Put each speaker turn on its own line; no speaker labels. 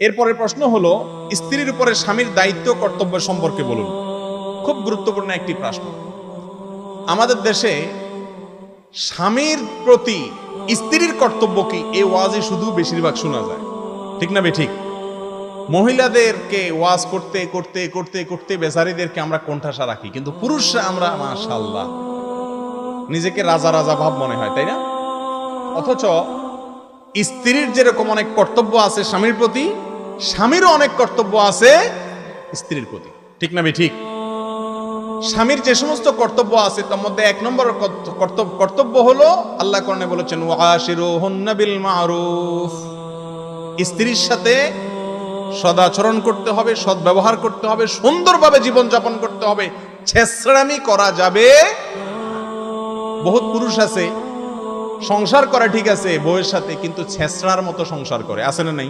এরপরের প্রশ্ন হলো, স্ত্রীর উপরে স্বামীর দায়িত্ব কর্তব্য সম্পর্কে বলুন। খুব গুরুত্বপূর্ণ একটি প্রশ্ন। আমাদের দেশে স্বামীর প্রতি স্ত্রীর কর্তব্য কি, এই ওয়াজে শুধু বেশিরভাগ শোনা যায়, ঠিক না ঠিক? মহিলাদেরকে ওয়াজ করতে করতে করতে করতে বেচারীদেরকে আমরা কোণঠাসা রাখি, কিন্তু পুরুষরা আমরা মাশাআল্লাহ নিজেকে রাজা রাজা ভাব মনে হয়, তাই না? অথচ স্ত্রীর যেরকম অনেক কর্তব্য আছে স্বামীর প্রতি, স্বামীরও অনেক কর্তব্য আছে স্ত্রীর প্রতি, ঠিক না ঠিক? স্বামীর যে সমস্ত কর্তব্য আছে তার মধ্যে এক নম্বর কর্তব্য হলো, আল্লাহ কোরআনে বলেছেন ওয়াশিরুহুন্না বিল মারুফ, স্ত্রীর সাথে সদাচরণ করতে হবে, সদ্ব্যবহার করতে হবে, সুন্দরভাবে জীবন যাপন করতে হবে, ছেঁচড়ামি করা যাবে। বহুত পুরুষ আছে সংসার করা ঠিক আছে বউয়ের সাথে, কিন্তু ছেঁচড়ার মতো সংসার করে, আছে না নাই?